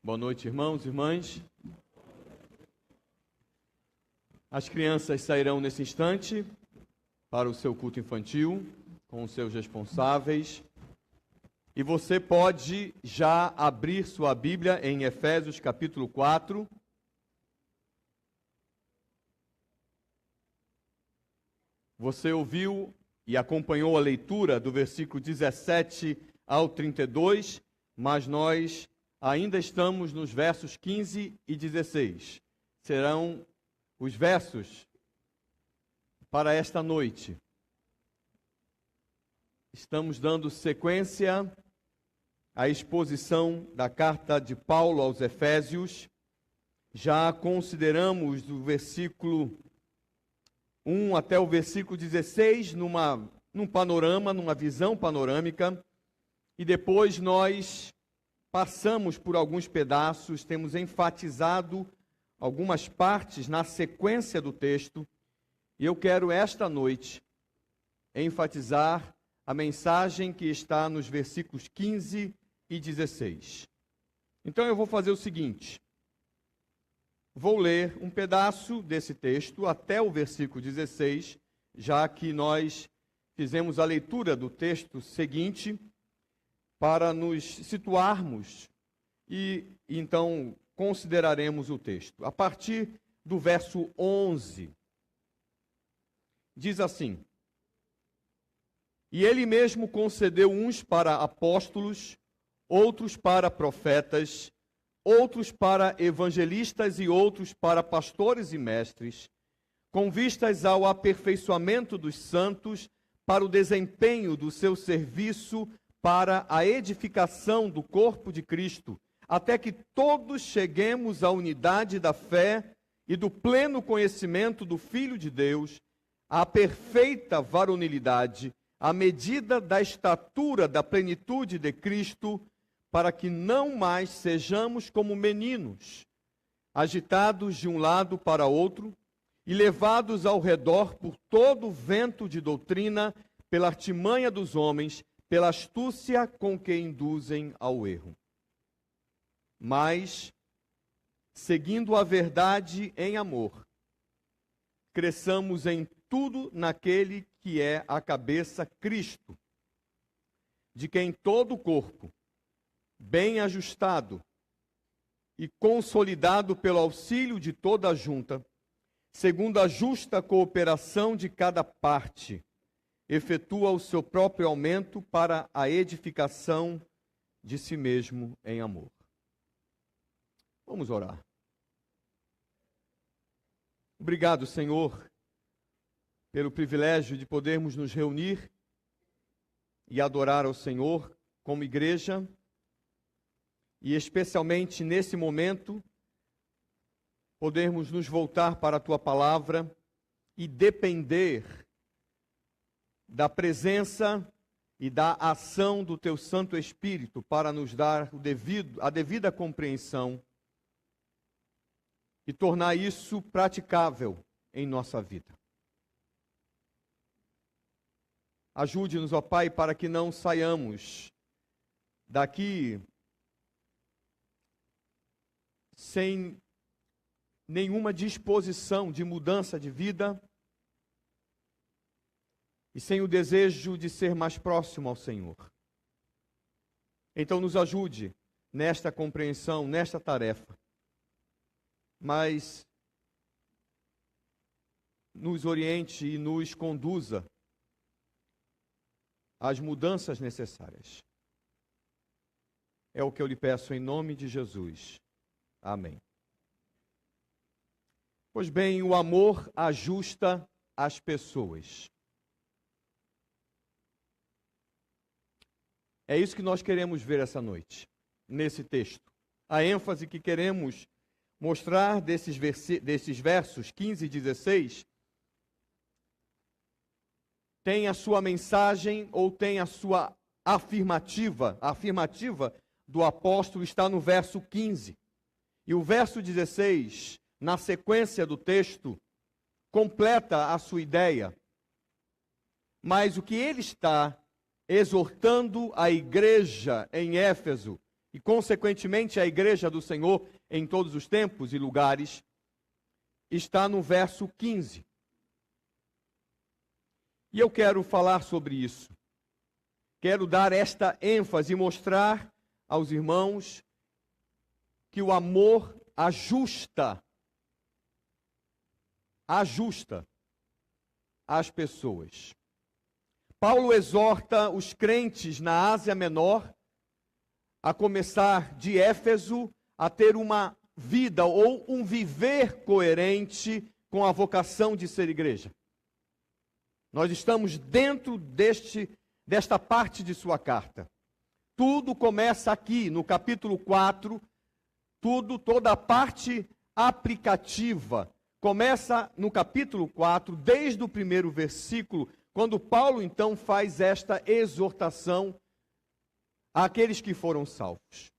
Boa noite, irmãos e irmãs. As crianças sairão nesse instante para o seu culto infantil, com os seus responsáveis. E você pode já abrir sua Bíblia em Efésios capítulo 4. Você ouviu e acompanhou a leitura do versículo 17 ao 32, mas nós ainda estamos nos versos 15 e 16. Serão os versos para esta noite. Estamos dando sequência à exposição da carta de Paulo aos Efésios. Já consideramos do versículo 1 até o versículo 16 num panorama, numa visão panorâmica, e depois nós passamos por alguns pedaços, temos enfatizado algumas partes na sequência do texto, e eu quero esta noite enfatizar a mensagem que está nos versículos 15 e 16. Então eu vou fazer o seguinte: vou ler um pedaço desse texto até o versículo 16, já que nós fizemos a leitura do texto seguinte, para nos situarmos e então consideraremos o texto. A partir do verso 11, diz assim: E ele mesmo concedeu uns para apóstolos, outros para profetas, outros para evangelistas e outros para pastores e mestres, com vistas ao aperfeiçoamento dos santos, para o desempenho do seu serviço, para a edificação do corpo de Cristo, até que todos cheguemos à unidade da fé e do pleno conhecimento do Filho de Deus, à perfeita varonilidade, à medida da estatura da plenitude de Cristo, para que não mais sejamos como meninos, agitados de um lado para outro e levados ao redor por todo o vento de doutrina, pela artimanha dos homens, pela astúcia com que induzem ao erro. Mas, seguindo a verdade em amor, cresçamos em tudo naquele que é a cabeça, Cristo, de quem todo o corpo, bem ajustado e consolidado pelo auxílio de toda a junta, segundo a justa cooperação de cada parte, efetua o seu próprio aumento para a edificação de si mesmo em amor. Vamos orar. Obrigado, Senhor, pelo privilégio de podermos nos reunir e adorar ao Senhor como igreja, e especialmente nesse momento, podermos nos voltar para a Tua Palavra e depender da presença e da ação do Teu Santo Espírito para nos dar a devida compreensão e tornar isso praticável em nossa vida. Ajude-nos, ó Pai, para que não saiamos daqui sem nenhuma disposição de mudança de vida e sem o desejo de ser mais próximo ao Senhor. Então nos ajude nesta compreensão, nesta tarefa, mas nos oriente e nos conduza às mudanças necessárias. É o que eu lhe peço em nome de Jesus. Amém. Pois bem, o amor ajusta as pessoas. É isso que nós queremos ver essa noite, nesse texto. A ênfase que queremos mostrar desses versos 15 e 16 tem a sua mensagem ou tem a sua afirmativa. A afirmativa do apóstolo está no verso 15. E o verso 16, na sequência do texto, completa a sua ideia. Mas o que ele está exortando a igreja em Éfeso e consequentemente a igreja do Senhor em todos os tempos e lugares, está no verso 15. E eu quero falar sobre isso. Quero dar esta ênfase e mostrar aos irmãos que o amor ajusta as pessoas. Paulo exorta os crentes na Ásia Menor, a começar de Éfeso, a ter uma vida ou um viver coerente com a vocação de ser igreja. Nós estamos dentro desta parte de sua carta. Tudo começa aqui, no capítulo 4, toda a parte aplicativa começa no capítulo 4, desde o primeiro versículo, quando Paulo então faz esta exortação àqueles que foram salvos.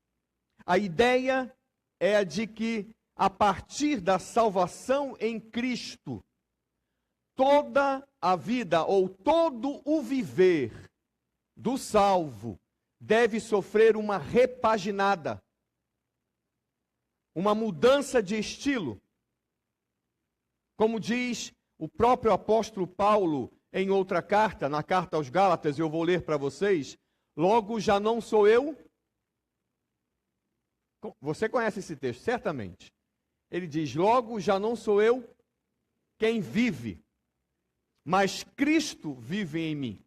A ideia é a de que, a partir da salvação em Cristo, toda a vida ou todo o viver do salvo deve sofrer uma repaginada, uma mudança de estilo. Como diz o próprio apóstolo Paulo em outra carta, na carta aos Gálatas, eu vou ler para vocês, logo já não sou eu. Você conhece esse texto, certamente. Ele diz, logo já não sou eu quem vive, mas Cristo vive em mim.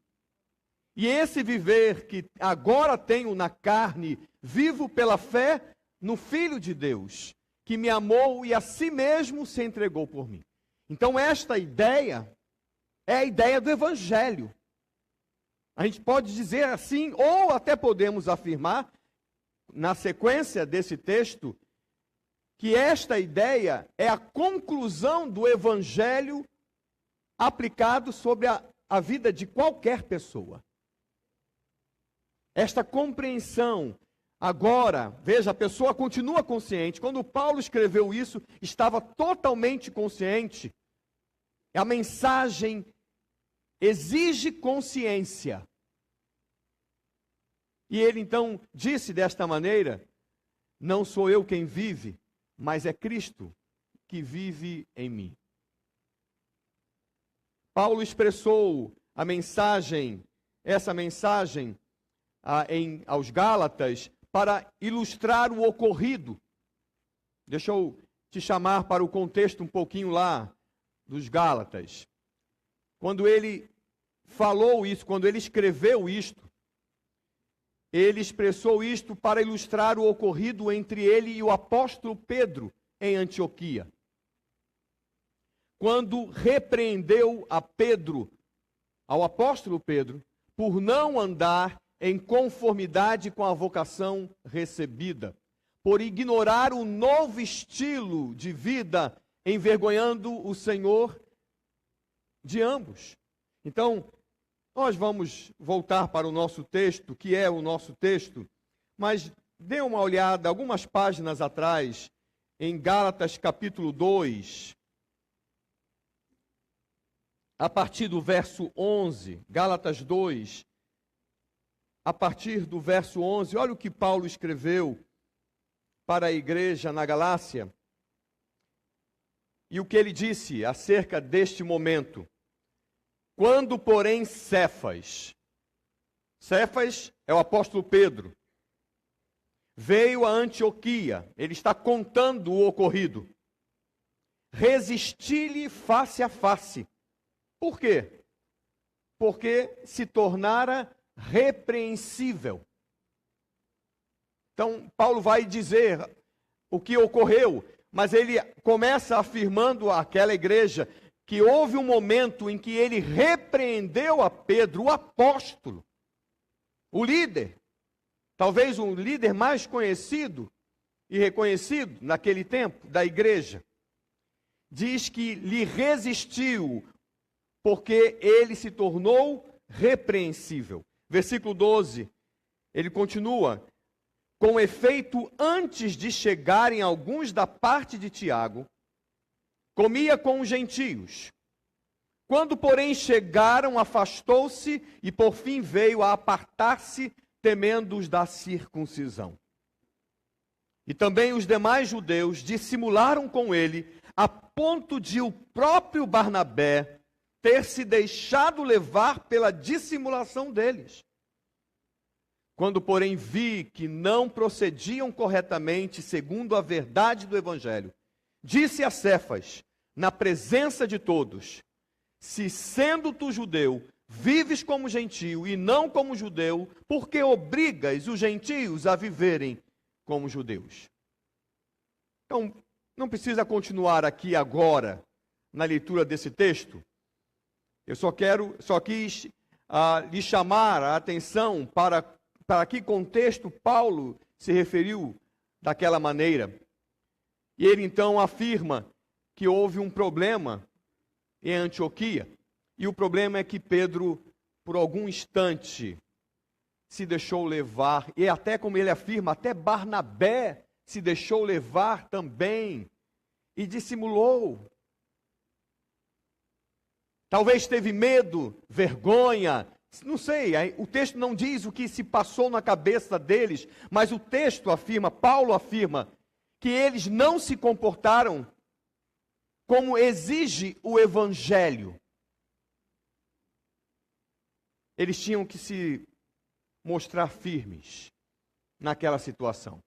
E esse viver que agora tenho na carne, vivo pela fé no Filho de Deus, que me amou e a si mesmo se entregou por mim. Então esta ideia é a ideia do Evangelho. A gente pode dizer assim, ou até podemos afirmar, na sequência desse texto, que esta ideia é a conclusão do Evangelho aplicado sobre a vida de qualquer pessoa. Esta compreensão, agora, veja, a pessoa continua consciente. Quando Paulo escreveu isso, estava totalmente consciente. A mensagem exige consciência. E ele então disse desta maneira, não sou eu quem vive, mas é Cristo que vive em mim. Paulo expressou a mensagem, essa mensagem aos Gálatas para ilustrar o ocorrido. Deixa eu te chamar para o contexto um pouquinho lá dos Gálatas. Quando ele falou isso, quando ele escreveu isto, ele expressou isto para ilustrar o ocorrido entre ele e o apóstolo Pedro em Antioquia. Quando repreendeu ao apóstolo Pedro, por não andar em conformidade com a vocação recebida, por ignorar o novo estilo de vida, envergonhando o Senhor de ambos. Então, nós vamos voltar para o nosso texto, que é o nosso texto, mas dê uma olhada, algumas páginas atrás, em Gálatas capítulo 2, a partir do verso 11, Gálatas 2, a partir do verso 11, olha o que Paulo escreveu para a igreja na Galácia, e o que ele disse acerca deste momento. Quando, porém, Cefas é o apóstolo Pedro, veio a Antioquia, ele está contando o ocorrido, resisti-lhe face a face. Por quê? Porque se tornara repreensível. Então, Paulo vai dizer o que ocorreu, mas ele começa afirmando àquela igreja que houve um momento em que ele repreendeu a Pedro, o apóstolo, o líder, talvez o líder mais conhecido e reconhecido naquele tempo da igreja. Diz que lhe resistiu, porque ele se tornou repreensível. Versículo 12, ele continua, com efeito, antes de chegarem alguns da parte de Tiago, comia com os gentios. Quando, porém, chegaram, afastou-se e, por fim, veio a apartar-se, temendo os da circuncisão. E também os demais judeus dissimularam com ele, a ponto de o próprio Barnabé ter se deixado levar pela dissimulação deles. Quando, porém, vi que não procediam corretamente segundo a verdade do Evangelho, disse a Cefas, na presença de todos: se sendo tu judeu, vives como gentio e não como judeu, por que obrigas os gentios a viverem como judeus? Então, não precisa continuar aqui agora na leitura desse texto. Eu só quis lhe chamar a atenção para que contexto Paulo se referiu daquela maneira. E ele então afirma que houve um problema em Antioquia. E o problema é que Pedro, por algum instante, se deixou levar. E até como ele afirma, até Barnabé se deixou levar também e dissimulou. Talvez teve medo, vergonha, não sei, o texto não diz o que se passou na cabeça deles, mas o texto afirma, Paulo afirma, que eles não se comportaram como exige o Evangelho. Eles tinham que se mostrar firmes naquela situação.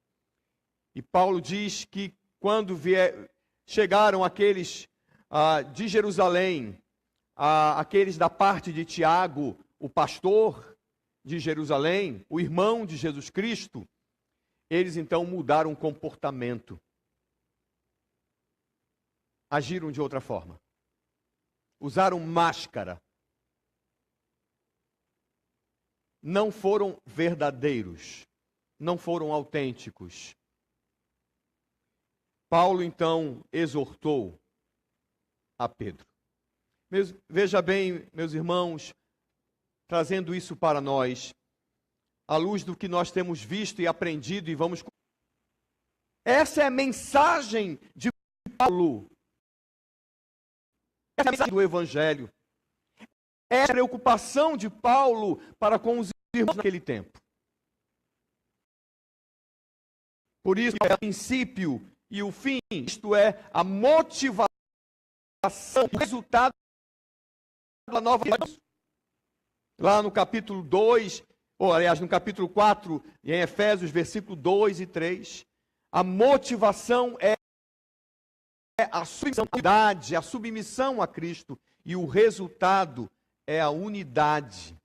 E Paulo diz que quando chegaram aqueles de Jerusalém, aqueles da parte de Tiago, o pastor de Jerusalém, o irmão de Jesus Cristo, eles então mudaram o comportamento. Agiram de outra forma. Usaram máscara. Não foram verdadeiros. Não foram autênticos. Paulo então exortou a Pedro. Veja bem, meus irmãos, trazendo isso para nós, à luz do que nós temos visto e aprendido e vamos... Essa é a mensagem de Paulo. Essa é a mensagem do Evangelho. É a preocupação de Paulo para com os irmãos naquele tempo. Por isso, é o princípio e o fim, isto é, a motivação, o resultado da nova vida. Lá no capítulo 2, ou aliás, no capítulo 4, em Efésios, versículo 2 e 3, a motivação é a submissão a Cristo, e o resultado é a unidade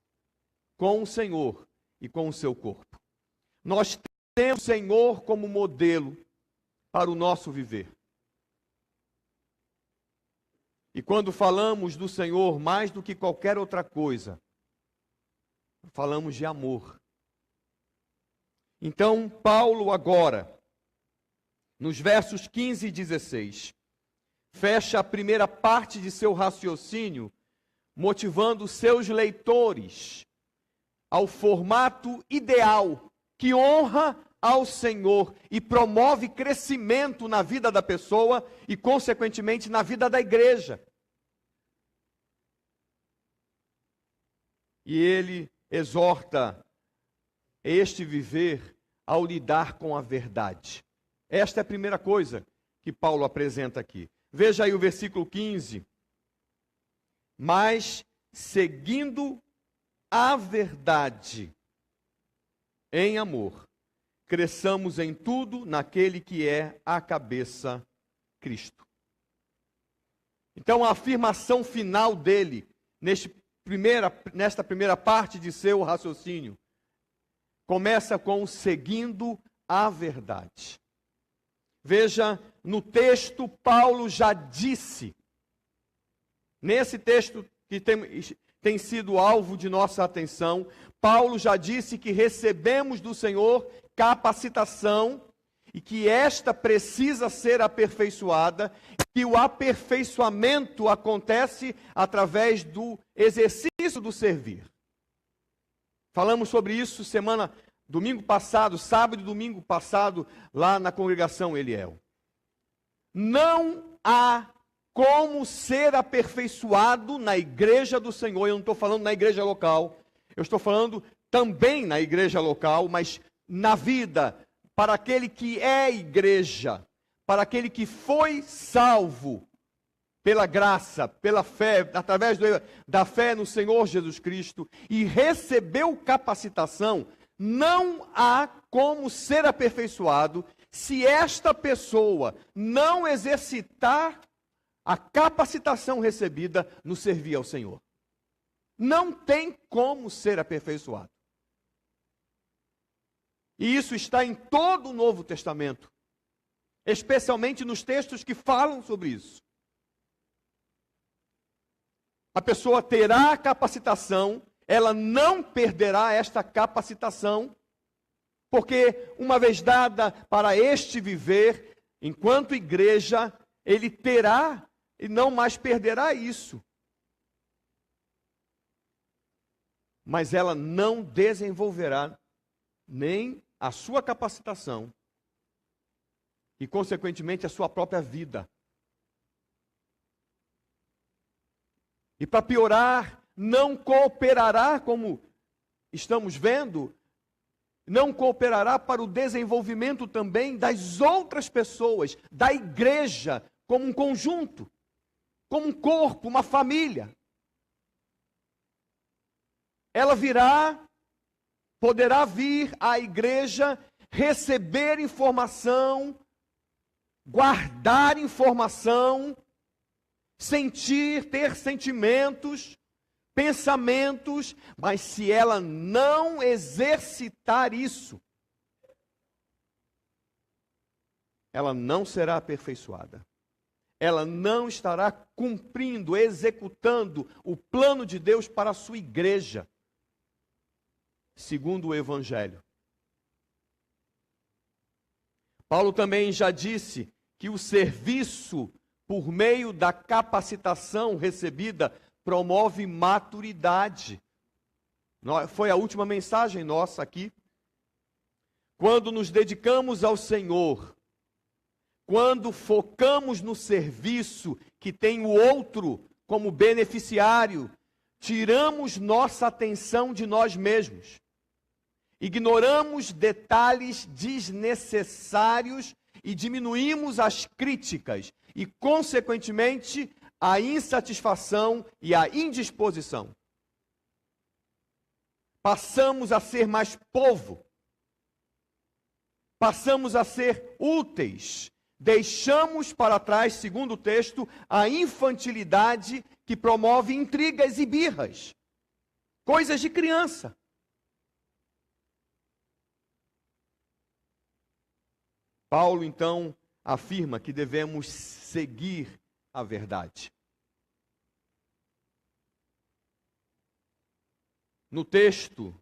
com o Senhor e com o seu corpo. Nós temos o Senhor como modelo para o nosso viver. E quando falamos do Senhor mais do que qualquer outra coisa, falamos de amor. Então, Paulo agora, nos versos 15 e 16, fecha a primeira parte de seu raciocínio, motivando seus leitores ao formato ideal que honra ao Senhor e promove crescimento na vida da pessoa e, consequentemente, na vida da igreja. E ele exorta este viver ao lidar com a verdade. Esta é a primeira coisa que Paulo apresenta aqui. Veja aí o versículo 15. Mas, seguindo a verdade em amor, cresçamos em tudo naquele que é a cabeça, Cristo. Então, a afirmação final dele, nesta primeira parte de seu raciocínio, começa com seguindo a verdade. Veja, no texto, Paulo já disse, nesse texto que tem sido alvo de nossa atenção, Paulo já disse que recebemos do Senhor capacitação e que esta precisa ser aperfeiçoada, que o aperfeiçoamento acontece através do exercício do servir. Falamos sobre isso domingo passado, sábado e domingo passado, lá na congregação Eliel. Não há como ser aperfeiçoado na igreja do Senhor. Eu não estou falando na igreja local, eu estou falando também na igreja local, mas na vida para aquele que é igreja, para aquele que foi salvo pela graça, pela fé, através da fé no Senhor Jesus Cristo e recebeu capacitação, não há como ser aperfeiçoado se esta pessoa não exercitar a capacitação recebida no servir ao Senhor. Não tem como ser aperfeiçoado. E isso está em todo o Novo Testamento, especialmente nos textos que falam sobre isso. A pessoa terá a capacitação, ela não perderá esta capacitação, porque uma vez dada para este viver, enquanto igreja, ele terá e não mais perderá isso. Mas ela não desenvolverá nem a sua capacitação e, consequentemente, a sua própria vida. E para piorar, não cooperará, como estamos vendo, não cooperará para o desenvolvimento também das outras pessoas, da igreja, como um conjunto, como um corpo, uma família. Ela poderá vir à igreja, receber informação, guardar informação, sentir, ter sentimentos, pensamentos, mas se ela não exercitar isso, ela não será aperfeiçoada. Ela não estará cumprindo, executando o plano de Deus para a sua igreja, segundo o Evangelho. Paulo também já disse que o serviço por meio da capacitação recebida, promove maturidade. Foi a última mensagem nossa aqui. Quando nos dedicamos ao Senhor, quando focamos no serviço que tem o outro como beneficiário, tiramos nossa atenção de nós mesmos. Ignoramos detalhes desnecessários e diminuímos as críticas e, consequentemente, a insatisfação e a indisposição. Passamos a ser mais povo. Passamos a ser úteis. Deixamos para trás, segundo o texto, a infantilidade que promove intrigas e birras. Coisas de criança. Paulo, então, afirma que devemos seguir a verdade. No texto,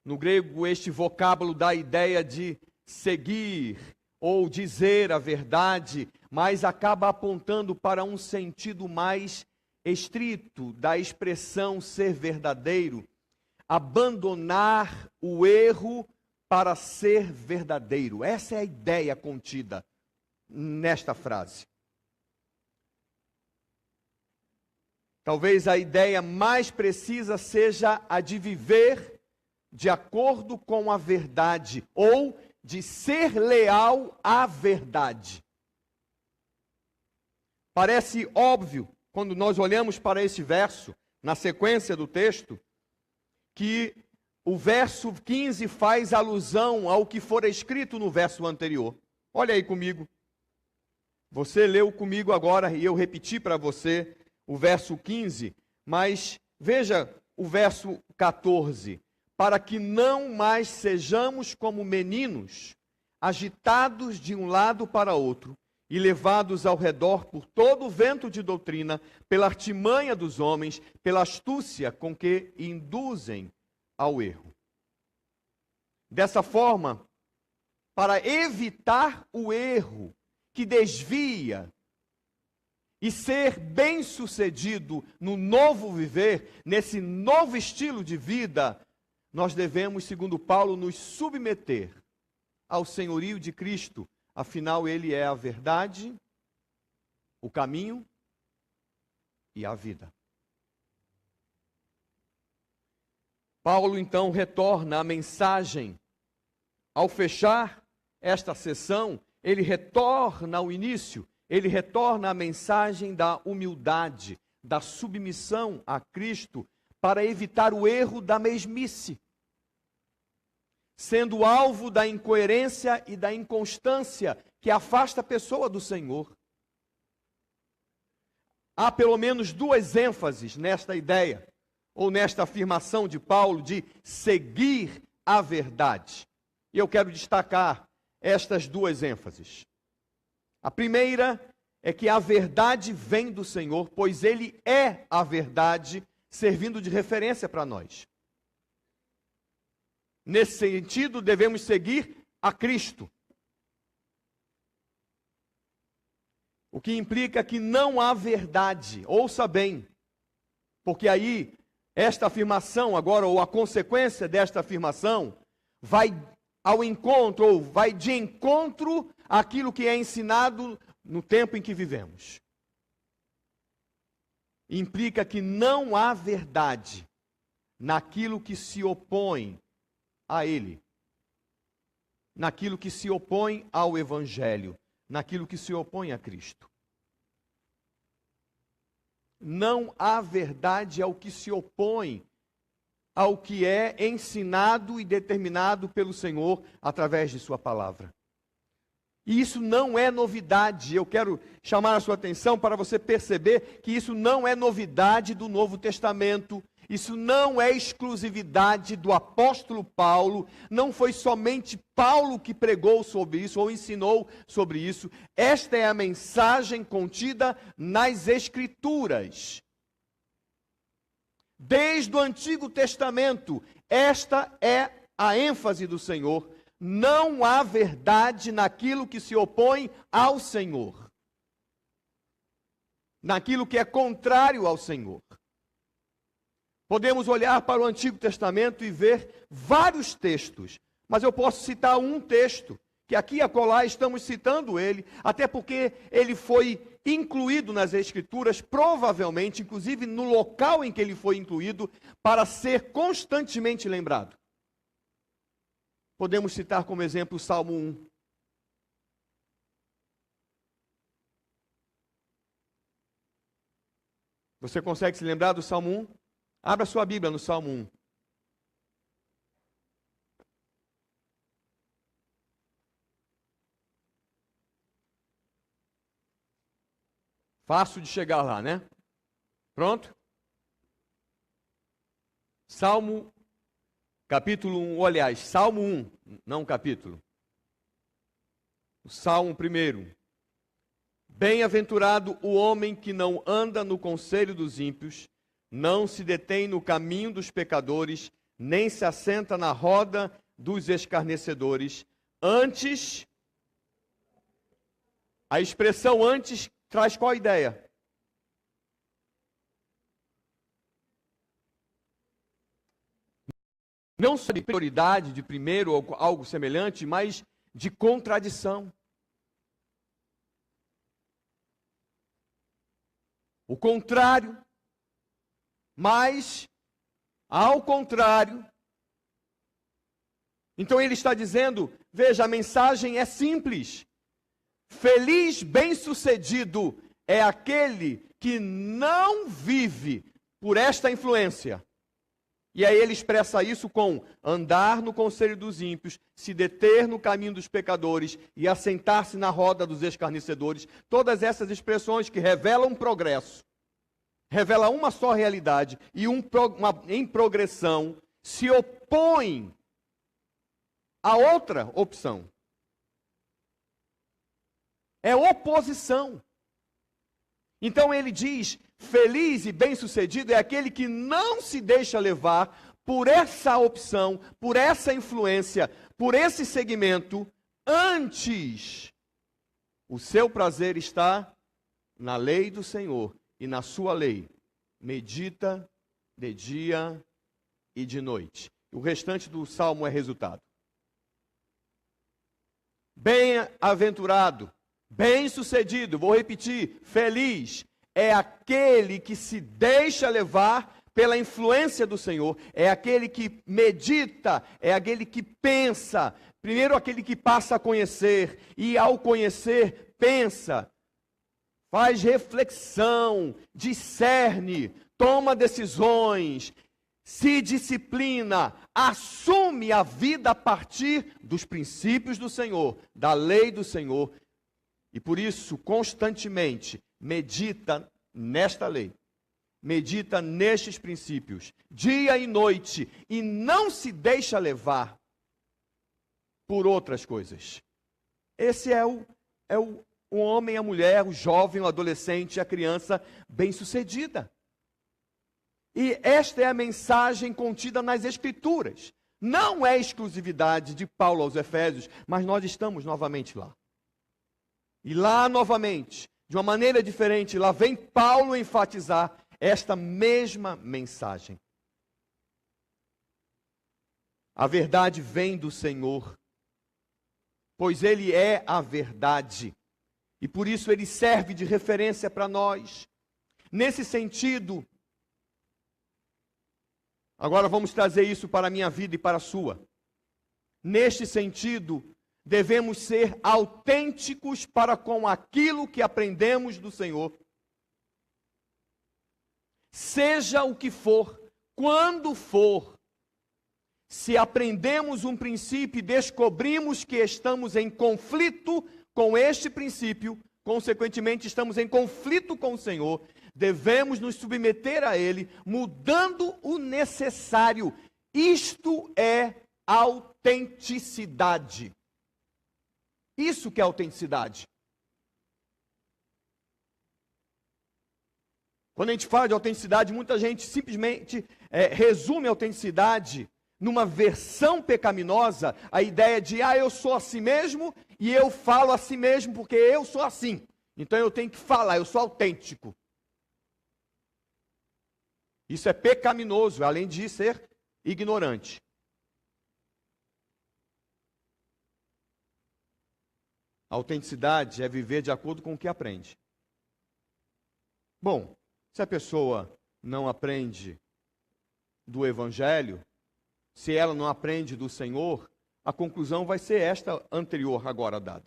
no grego, este vocábulo dá a ideia de seguir ou dizer a verdade, mas acaba apontando para um sentido mais estrito da expressão ser verdadeiro, abandonar o erro para ser verdadeiro. Essa é a ideia contida nesta frase. Talvez a ideia mais precisa seja a de viver de acordo com a verdade, ou de ser leal à verdade. Parece óbvio, quando nós olhamos para esse verso, na sequência do texto, que o verso 15 faz alusão ao que fora escrito no verso anterior. Olha aí comigo. Você leu comigo agora e eu repeti para você o verso 15, mas veja o verso 14. Para que não mais sejamos como meninos, agitados de um lado para outro e levados ao redor por todo o vento de doutrina, pela artimanha dos homens, pela astúcia com que induzem ao erro. Dessa forma, para evitar o erro que desvia e ser bem-sucedido no novo viver, nesse novo estilo de vida, nós devemos, segundo Paulo, nos submeter ao senhorio de Cristo. Afinal, Ele é a verdade, o caminho e a vida. Paulo, então, retorna a mensagem ao fechar esta sessão, ele retorna ao início, ele retorna à mensagem da humildade, da submissão a Cristo, para evitar o erro da mesmice, sendo alvo da incoerência e da inconstância que afasta a pessoa do Senhor. Há pelo menos duas ênfases nesta ideia, ou nesta afirmação de Paulo de seguir a verdade. E eu quero destacar estas duas ênfases. A primeira é que a verdade vem do Senhor, pois Ele é a verdade, servindo de referência para nós. Nesse sentido, devemos seguir a Cristo. O que implica que não há verdade, ouça bem, porque aí esta afirmação agora, ou a consequência desta afirmação, vai ao encontro, ou vai de encontro àquilo que é ensinado no tempo em que vivemos. Implica que não há verdade naquilo que se opõe a Ele, naquilo que se opõe ao Evangelho, naquilo que se opõe a Cristo. Não há verdade ao que se opõe ao que é ensinado e determinado pelo Senhor através de sua palavra. E isso não é novidade. Eu quero chamar a sua atenção para você perceber que isso não é novidade do Novo Testamento. Isso não é exclusividade do apóstolo Paulo. Não foi somente Paulo que pregou sobre isso ou ensinou sobre isso. Esta é a mensagem contida nas Escrituras. Desde o Antigo Testamento, esta é a ênfase do Senhor. Não há verdade naquilo que se opõe ao Senhor, naquilo que é contrário ao Senhor. Podemos olhar para o Antigo Testamento e ver vários textos, mas eu posso citar um texto, que aqui e acolá estamos citando ele, até porque ele foi incluído nas Escrituras, provavelmente, inclusive no local em que ele foi incluído, para ser constantemente lembrado. Podemos citar como exemplo o Salmo 1. Você consegue se lembrar do Salmo 1? Abra sua Bíblia no Salmo 1. Fácil de chegar lá, né? Pronto? Salmo, capítulo 1, aliás, Salmo 1, não capítulo. O Salmo 1. Bem-aventurado o homem que não anda no conselho dos ímpios, não se detém no caminho dos pecadores, nem se assenta na roda dos escarnecedores. Antes, a expressão antes traz qual ideia? Não só de prioridade, de primeiro ou algo semelhante, mas de contradição. O contrário. Mas, ao contrário, então ele está dizendo, veja, a mensagem é simples. Feliz, bem-sucedido é aquele que não vive por esta influência. E aí ele expressa isso com andar no conselho dos ímpios, se deter no caminho dos pecadores e assentar-se na roda dos escarnecedores. Todas essas expressões que revelam progresso, revela uma só realidade e em progressão se opõe a outra opção. É oposição. Então ele diz, feliz e bem-sucedido é aquele que não se deixa levar por essa opção, por essa influência, por esse segmento, antes o seu prazer está na lei do Senhor. E na sua lei, medita de dia e de noite. O restante do salmo é resultado. Bem-aventurado, bem-sucedido, vou repetir, feliz, é aquele que se deixa levar pela influência do Senhor, é aquele que medita, é aquele que pensa. Primeiro aquele que passa a conhecer, e ao conhecer, pensa, faz reflexão, discerne, toma decisões, se disciplina, assume a vida a partir dos princípios do Senhor, da lei do Senhor, e por isso constantemente medita nesta lei, medita nestes princípios, dia e noite, e não se deixa levar por outras coisas. Esse é o homem, a mulher, o jovem, o adolescente, a criança bem-sucedida. E esta é a mensagem contida nas Escrituras. Não é exclusividade de Paulo aos Efésios, mas nós estamos novamente lá. E lá novamente, de uma maneira diferente, lá vem Paulo enfatizar esta mesma mensagem. A verdade vem do Senhor, pois Ele é a verdade. E por isso Ele serve de referência para nós. Nesse sentido, agora vamos trazer isso para a minha vida e para a sua. Neste sentido, devemos ser autênticos para com aquilo que aprendemos do Senhor. Seja o que for, quando for, se aprendemos um princípio e descobrimos que estamos em conflito com este princípio, consequentemente estamos em conflito com o Senhor, devemos nos submeter a Ele, mudando o necessário. Isto é autenticidade. Isso que é autenticidade. Quando a gente fala de autenticidade, muita gente simplesmente resume a autenticidade numa versão pecaminosa, a ideia de, eu sou assim mesmo e eu falo assim mesmo porque eu sou assim. Então eu tenho que falar, eu sou autêntico. Isso é pecaminoso, além de ser ignorante. A autenticidade é viver de acordo com o que aprende. Bom, se a pessoa não aprende do Evangelho, se ela não aprende do Senhor, a conclusão vai ser esta anterior agora dada.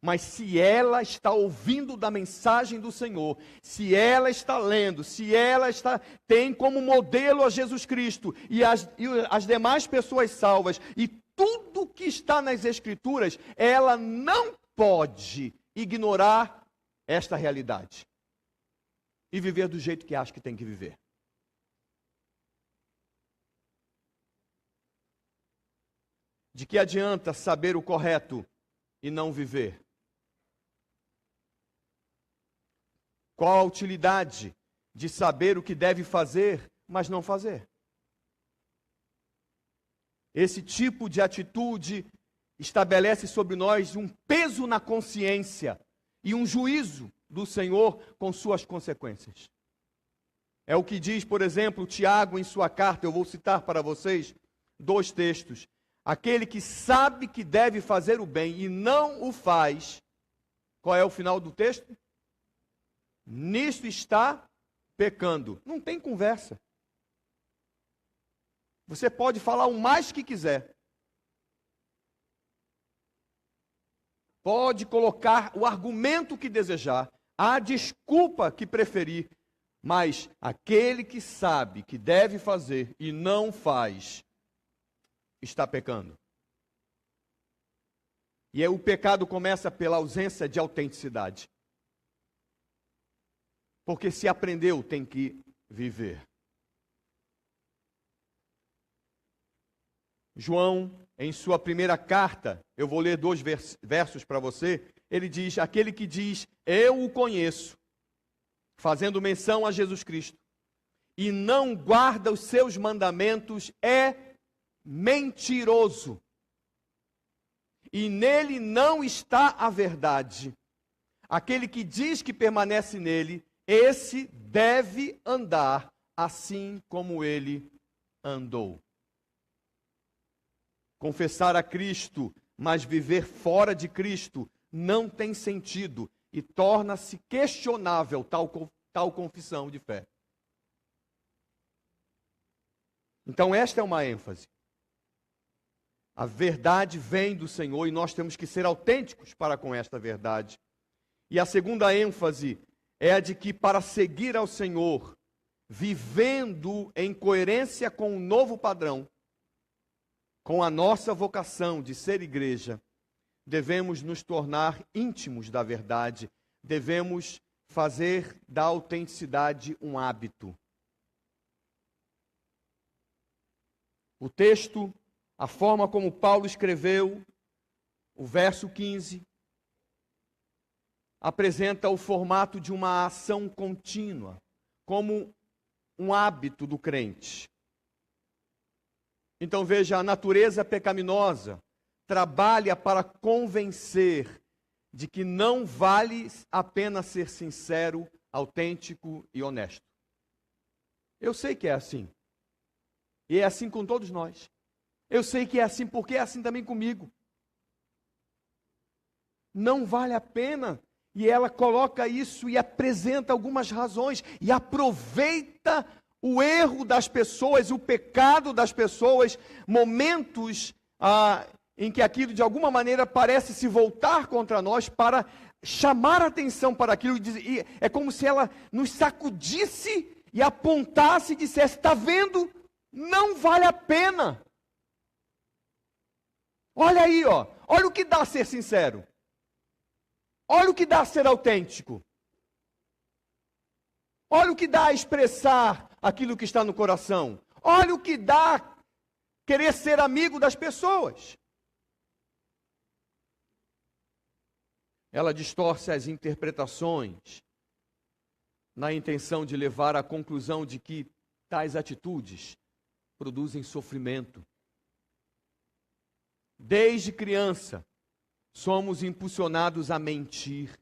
Mas se ela está ouvindo da mensagem do Senhor, se ela está lendo, se ela tem como modelo a Jesus Cristo e as demais pessoas salvas, e tudo que está nas Escrituras, ela não pode ignorar esta realidade e viver do jeito que acha que tem que viver. De que adianta saber o correto e não viver? Qual a utilidade de saber o que deve fazer, mas não fazer? Esse tipo de atitude estabelece sobre nós um peso na consciência e um juízo do Senhor com suas consequências. É o que diz, por exemplo, Tiago em sua carta. Eu vou citar para vocês 2 textos. Aquele que sabe que deve fazer o bem e não o faz, qual é o final do texto? Nisto está pecando. Não tem conversa. Você pode falar o mais que quiser. Pode colocar o argumento que desejar, a desculpa que preferir, mas aquele que sabe que deve fazer e não faz, está pecando. E o pecado começa pela ausência de autenticidade. Porque se aprendeu, tem que viver. João, em sua primeira carta, eu vou ler 2 versos para você, ele diz, aquele que diz, eu o conheço, fazendo menção a Jesus Cristo, e não guarda os seus mandamentos, é mentiroso. E nele não está a verdade. Aquele que diz que permanece nele, esse deve andar assim como ele andou. Confessar a Cristo, mas viver fora de Cristo, não tem sentido e torna-se questionável tal confissão de fé. Então esta é uma ênfase. A verdade vem do Senhor e nós temos que ser autênticos para com esta verdade. E a segunda ênfase é a de que para seguir ao Senhor, vivendo em coerência com o novo padrão, com a nossa vocação de ser igreja, devemos nos tornar íntimos da verdade, devemos fazer da autenticidade um hábito. O texto, a forma como Paulo escreveu, o verso 15, apresenta o formato de uma ação contínua, como um hábito do crente. Então veja, a natureza pecaminosa trabalha para convencer de que não vale a pena ser sincero, autêntico e honesto. Eu sei que é assim. E é assim com todos nós. Eu sei que é assim porque é assim também comigo. Não vale a pena. E ela coloca isso e apresenta algumas razões. E aproveita o erro das pessoas, o pecado das pessoas, momentos em que aquilo de alguma maneira parece se voltar contra nós para chamar a atenção para aquilo. E é como se ela nos sacudisse e apontasse e dissesse: está vendo? Não vale a pena. Olha aí, ó. Olha o que dá ser sincero. Olha o que dá ser autêntico. Olha o que dá expressar aquilo que está no coração. Olha o que dá querer ser amigo das pessoas. Ela distorce as interpretações na intenção de levar à conclusão de que tais atitudes produzem sofrimento. Desde criança, somos impulsionados a mentir.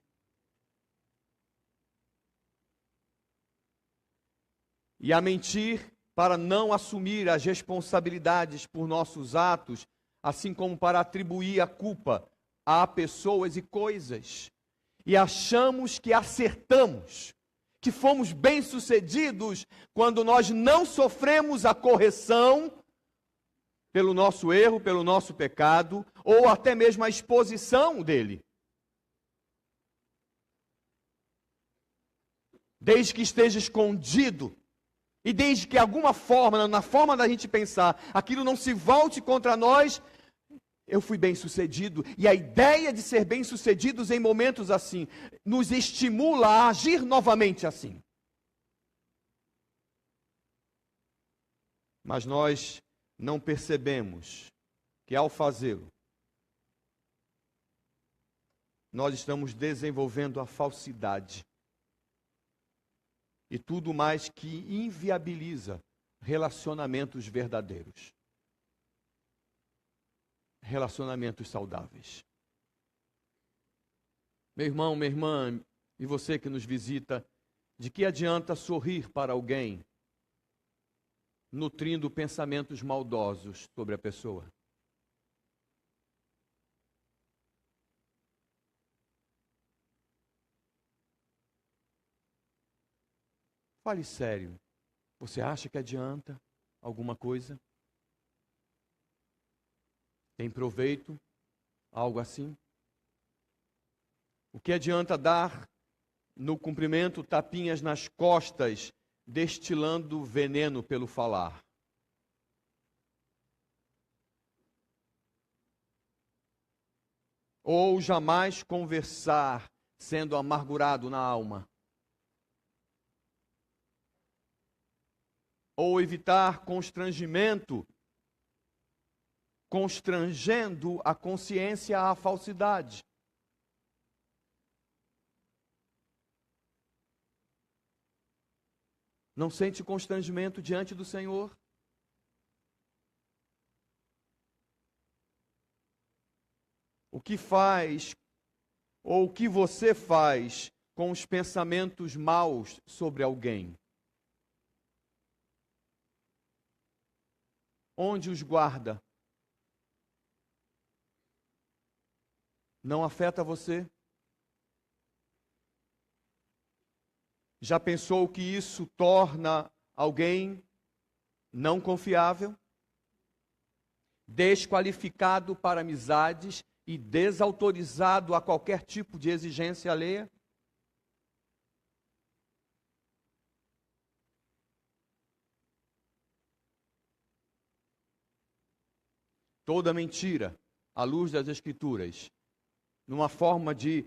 E a mentir para não assumir as responsabilidades por nossos atos, assim como para atribuir a culpa a pessoas e coisas. E achamos que acertamos, que fomos bem-sucedidos quando nós não sofremos a correção pelo nosso erro, pelo nosso pecado, ou até mesmo a exposição dele. Desde que esteja escondido, e desde que alguma forma, na forma da gente pensar, aquilo não se volte contra nós, eu fui bem-sucedido. E a ideia de ser bem-sucedidos em momentos assim, nos estimula a agir novamente assim. Mas nós não percebemos que ao fazê-lo, nós estamos desenvolvendo a falsidade. E tudo mais que inviabiliza relacionamentos verdadeiros. Relacionamentos saudáveis. Meu irmão, minha irmã, e você que nos visita, de que adianta sorrir para alguém nutrindo pensamentos maldosos sobre a pessoa? Fale sério. Você acha que adianta alguma coisa? Tem proveito? Algo assim? O que adianta dar no cumprimento tapinhas nas costas, destilando veneno pelo falar? Ou jamais conversar sendo amargurado na alma? Ou evitar constrangimento, constrangendo a consciência à falsidade? Não sente constrangimento diante do Senhor? O que faz, ou o que você faz com os pensamentos maus sobre alguém? Onde os guarda? Não afeta você? Já pensou que isso torna alguém não confiável, desqualificado para amizades e desautorizado a qualquer tipo de exigência alheia? Toda mentira, à luz das Escrituras, numa forma de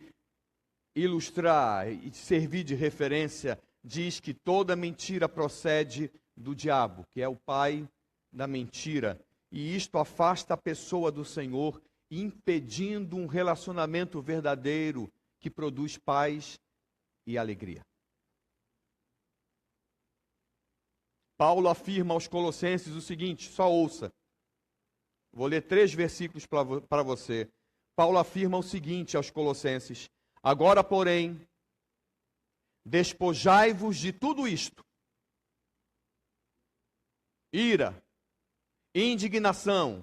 ilustrar e servir de referência, diz que toda mentira procede do diabo, que é o pai da mentira. E isto afasta a pessoa do Senhor, impedindo um relacionamento verdadeiro que produz paz e alegria. Paulo afirma aos Colossenses o seguinte, só ouça. Vou ler 3 versículos para você. Paulo afirma o seguinte aos Colossenses: agora, porém, despojai-vos de tudo isto: ira, indignação,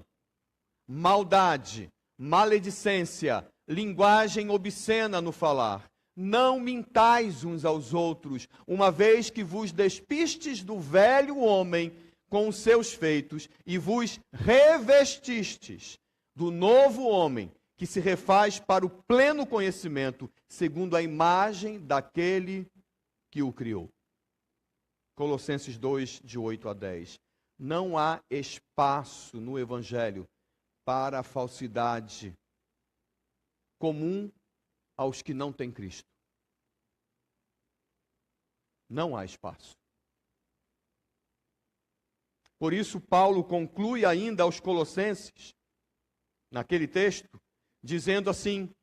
maldade, maledicência, linguagem obscena no falar. Não mintais uns aos outros, uma vez que vos despistes do velho homem com os seus feitos e vos revestistes do novo homem, que se refaz para o pleno conhecimento, segundo a imagem daquele que o criou. Colossenses 2, de 8 a 10. Não há espaço no Evangelho para a falsidade comum aos que não têm Cristo. Não há espaço. Por isso, Paulo conclui ainda aos Colossenses, naquele texto, dizendo assim: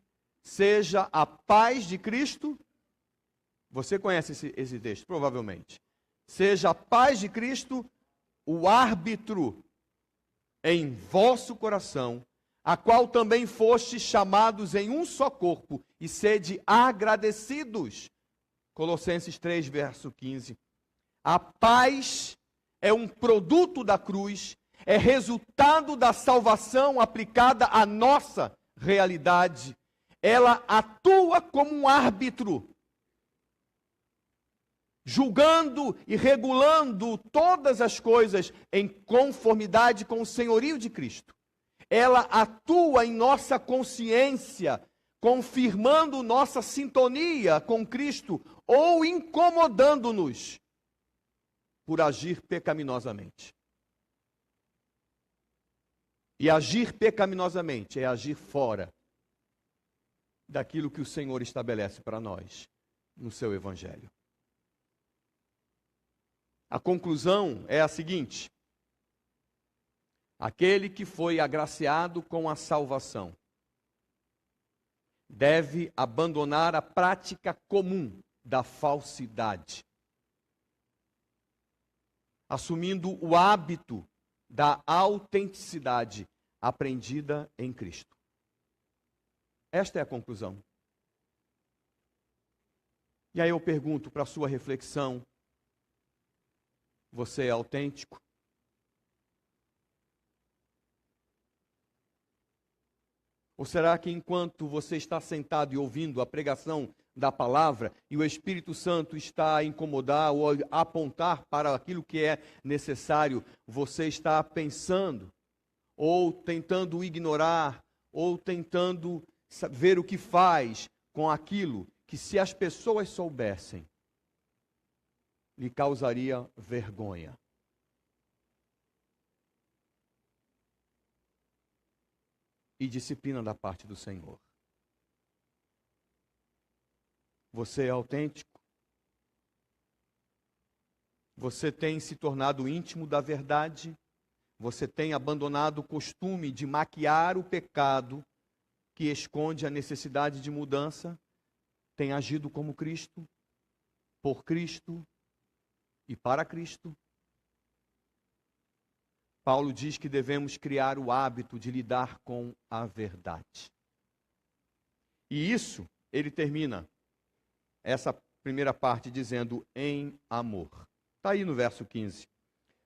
seja a paz de Cristo, você conhece esse texto, provavelmente. Seja a paz de Cristo o árbitro em vosso coração, a qual também fostes chamados em um só corpo, e sede agradecidos. Colossenses 3, verso 15. A paz é um produto da cruz, é resultado da salvação aplicada à nossa realidade. Ela atua como um árbitro, julgando e regulando todas as coisas em conformidade com o senhorio de Cristo. Ela atua em nossa consciência, confirmando nossa sintonia com Cristo ou incomodando-nos por agir pecaminosamente. E agir pecaminosamente é agir fora daquilo que o Senhor estabelece para nós no seu Evangelho. A conclusão é a seguinte: aquele que foi agraciado com a salvação deve abandonar a prática comum da falsidade, assumindo o hábito da autenticidade aprendida em Cristo. Esta é a conclusão. E aí eu pergunto para a sua reflexão: você é autêntico? Ou será que enquanto você está sentado e ouvindo a pregação da palavra e o Espírito Santo está a incomodar ou a apontar para aquilo que é necessário, você está pensando ou tentando ignorar ou tentando ver o que faz com aquilo que, se as pessoas soubessem, lhe causaria vergonha? E disciplina da parte do Senhor. Você é autêntico? Você tem se tornado íntimo da verdade? Você tem abandonado o costume de maquiar o pecado que esconde a necessidade de mudança? Tem agido como Cristo, por Cristo e para Cristo? Paulo diz que devemos criar o hábito de lidar com a verdade. E isso, ele termina essa primeira parte dizendo em amor. Está aí no verso 15.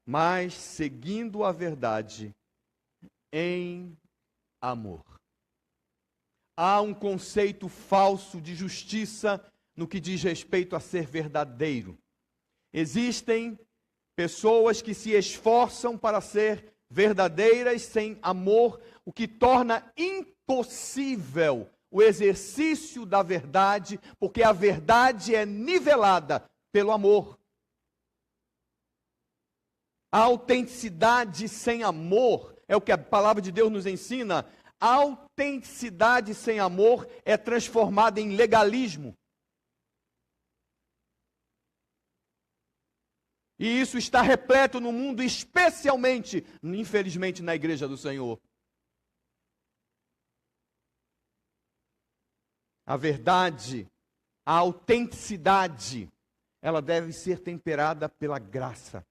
Mas seguindo a verdade em amor. Há um conceito falso de justiça no que diz respeito a ser verdadeiro. Existem Pessoas que se esforçam para ser verdadeiras sem amor, o que torna impossível o exercício da verdade, porque a verdade é nivelada pelo amor. A autenticidade sem amor é o que a palavra de Deus nos ensina. A autenticidade sem amor é transformada em legalismo. E isso está repleto no mundo, especialmente, infelizmente, na igreja do Senhor. A verdade, a autenticidade, ela deve ser temperada pela graça.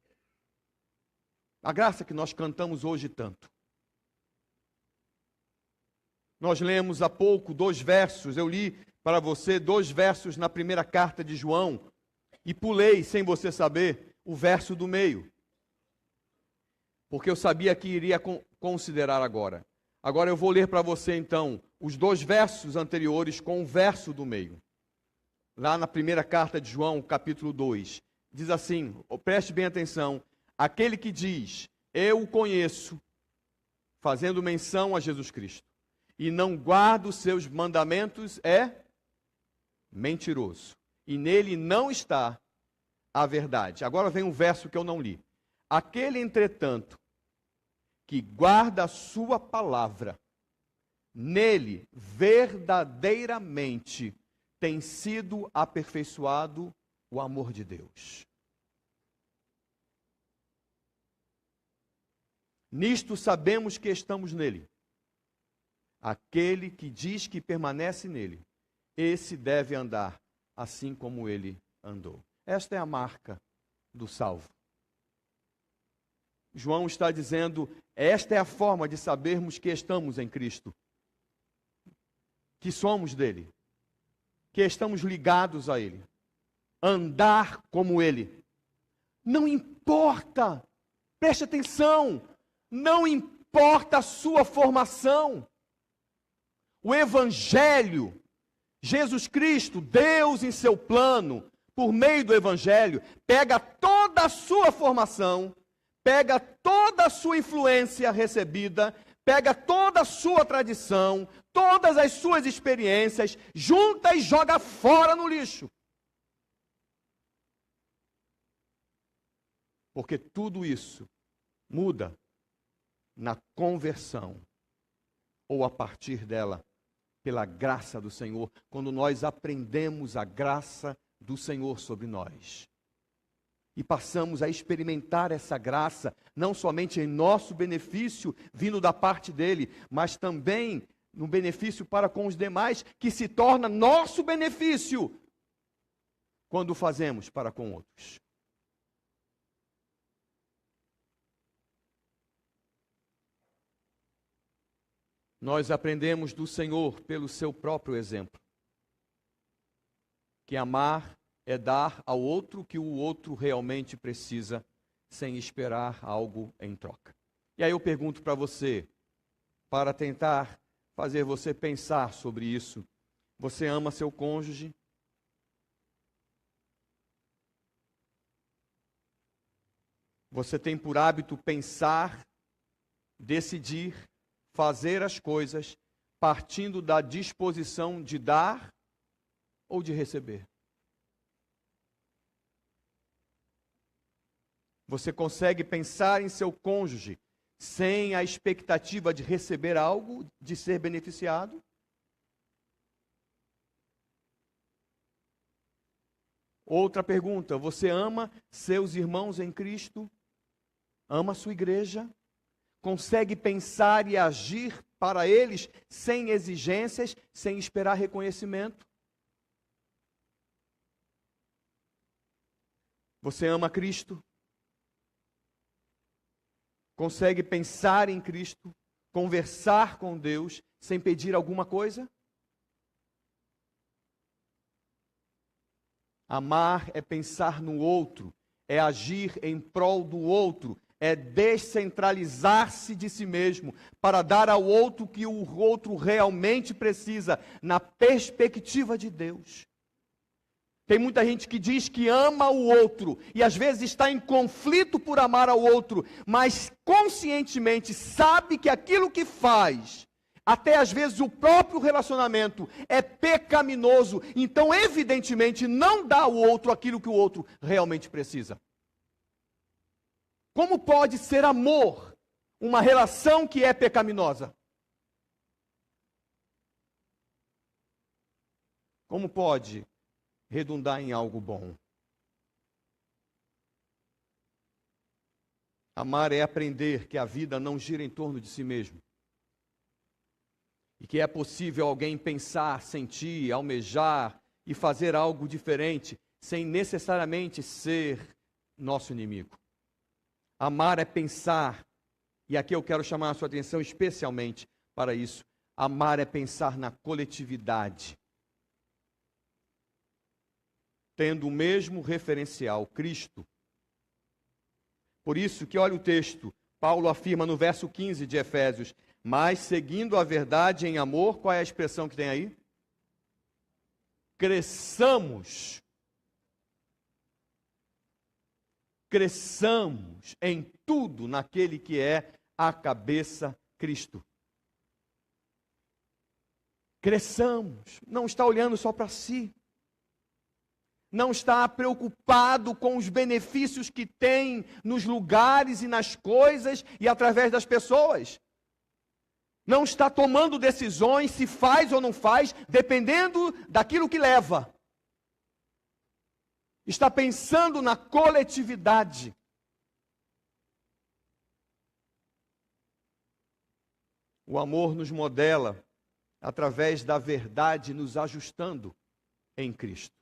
A graça que nós cantamos hoje tanto. Nós lemos há pouco 2 versos, eu li para você 2 versos na primeira carta de João, e pulei, sem você saber, o verso do meio. Porque eu sabia que iria considerar agora. Agora eu vou ler para você então os 2 versos anteriores com o verso do meio. Lá na primeira carta de João, capítulo 2. Diz assim, preste bem atenção, aquele que diz, eu o conheço, fazendo menção a Jesus Cristo, e não guarda os seus mandamentos, é mentiroso. E nele não está a verdade. Agora vem um verso que eu não li. Aquele, entretanto, que guarda a sua palavra, nele verdadeiramente tem sido aperfeiçoado o amor de Deus. Nisto sabemos que estamos nele. Aquele que diz que permanece nele, esse deve andar assim como ele andou. Esta é a marca do salvo. João está dizendo, esta é a forma de sabermos que estamos em Cristo, que somos dele, que estamos ligados a ele, andar como ele. Não importa, preste atenção, não importa a sua formação. O Evangelho, Jesus Cristo, Deus em seu plano, por meio do Evangelho, pega toda a sua formação, pega toda a sua influência recebida, pega toda a sua tradição, todas as suas experiências, junta e joga fora no lixo. Porque tudo isso muda na conversão, ou a partir dela, pela graça do Senhor, quando nós aprendemos a graça do Senhor sobre nós. E passamos a experimentar essa graça, não somente em nosso benefício, vindo da parte dele, mas também no benefício para com os demais, que se torna nosso benefício, quando o fazemos para com outros. Nós aprendemos do Senhor pelo seu próprio exemplo, que amar é dar ao outro o que o outro realmente precisa, sem esperar algo em troca. E aí eu pergunto para você, para tentar fazer você pensar sobre isso, você ama seu cônjuge? Você tem por hábito pensar, decidir, fazer as coisas partindo da disposição de dar ou de receber? Você consegue pensar em seu cônjuge sem a expectativa de receber algo, de ser beneficiado? Outra pergunta, você ama seus irmãos em Cristo? Ama a sua igreja? Consegue pensar e agir para eles sem exigências, sem esperar reconhecimento? Você ama Cristo? Consegue pensar em Cristo, conversar com Deus, sem pedir alguma coisa? Amar é pensar no outro, é agir em prol do outro, é descentralizar-se de si mesmo, para dar ao outro o que o outro realmente precisa, na perspectiva de Deus. Tem muita gente que diz que ama o outro e às vezes está em conflito por amar ao outro, mas conscientemente sabe que aquilo que faz, até às vezes o próprio relacionamento, é pecaminoso. Então, evidentemente, não dá ao outro aquilo que o outro realmente precisa. Como pode ser amor uma relação que é pecaminosa? Como pode redundar em algo bom? Amar é aprender que a vida não gira em torno de si mesmo. E que é possível alguém pensar, sentir, almejar e fazer algo diferente, sem necessariamente ser nosso inimigo. Amar é pensar, e aqui eu quero chamar a sua atenção especialmente para isso. Amar é pensar na coletividade. Tendo o mesmo referencial, Cristo. Por isso que olha o texto, Paulo afirma no verso 15 de Efésios: mas seguindo a verdade em amor, qual é a expressão que tem aí? Cresçamos. Cresçamos em tudo naquele que é a cabeça, Cristo. Cresçamos. Não está olhando só para si. Não está preocupado com os benefícios que tem nos lugares e nas coisas e através das pessoas. Não está tomando decisões se faz ou não faz, dependendo daquilo que leva. Está pensando na coletividade. O amor nos modela através da verdade, nos ajustando em Cristo.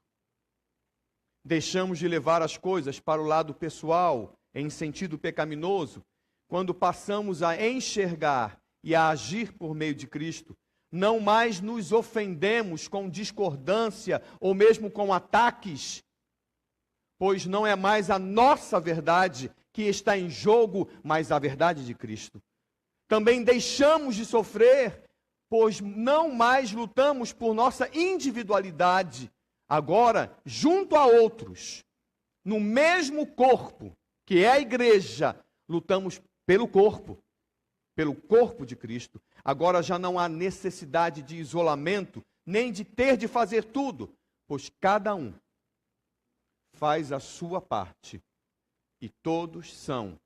Deixamos de levar as coisas para o lado pessoal, em sentido pecaminoso, quando passamos a enxergar e a agir por meio de Cristo. Não mais nos ofendemos com discordância ou mesmo com ataques, pois não é mais a nossa verdade que está em jogo, mas a verdade de Cristo. Também deixamos de sofrer, pois não mais lutamos por nossa individualidade, agora junto a outros, no mesmo corpo, que é a igreja, lutamos pelo corpo de Cristo. Agora já não há necessidade de isolamento, nem de ter de fazer tudo, pois cada um faz a sua parte e todos são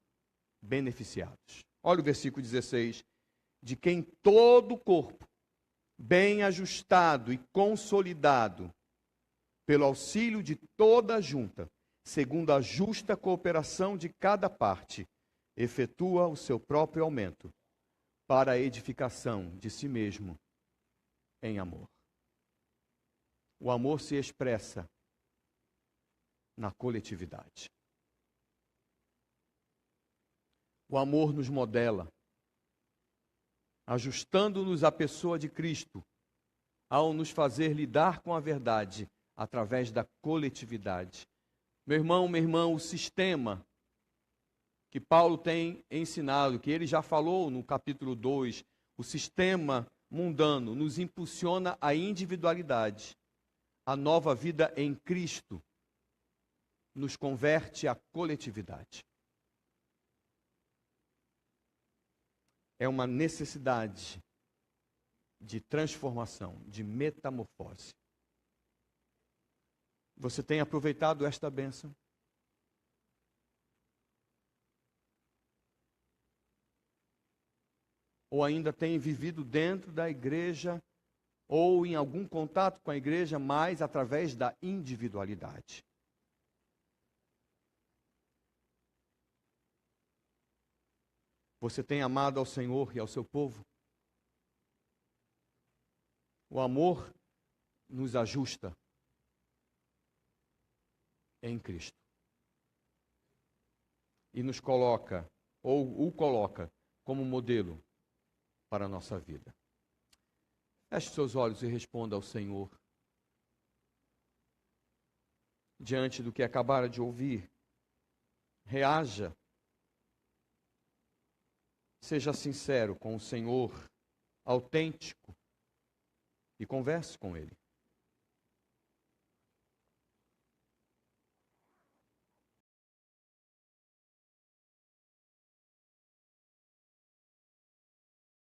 beneficiados. Olha o versículo 16. De quem todo o corpo, bem ajustado e consolidado, pelo auxílio de toda a junta, segundo a justa cooperação de cada parte, efetua o seu próprio aumento, para a edificação de si mesmo em amor. O amor se expressa na coletividade. O amor nos modela, ajustando-nos à pessoa de Cristo, ao nos fazer lidar com a verdade através da coletividade. Meu irmão, minha irmã, o sistema que Paulo tem ensinado, que ele já falou no capítulo 2, o sistema mundano nos impulsiona à individualidade. A nova vida em Cristo nos converte à coletividade. É uma necessidade de transformação, de metamorfose. Você tem aproveitado esta bênção? Ou ainda tem vivido dentro da igreja, ou em algum contato com a igreja, mas através da individualidade? Você tem amado ao Senhor e ao seu povo? O amor nos ajusta em Cristo. E nos coloca, ou o coloca, como modelo para a nossa vida. Feche seus olhos e responda ao Senhor. Diante do que acabara de ouvir, reaja. Seja sincero com o Senhor, autêntico, e converse com Ele.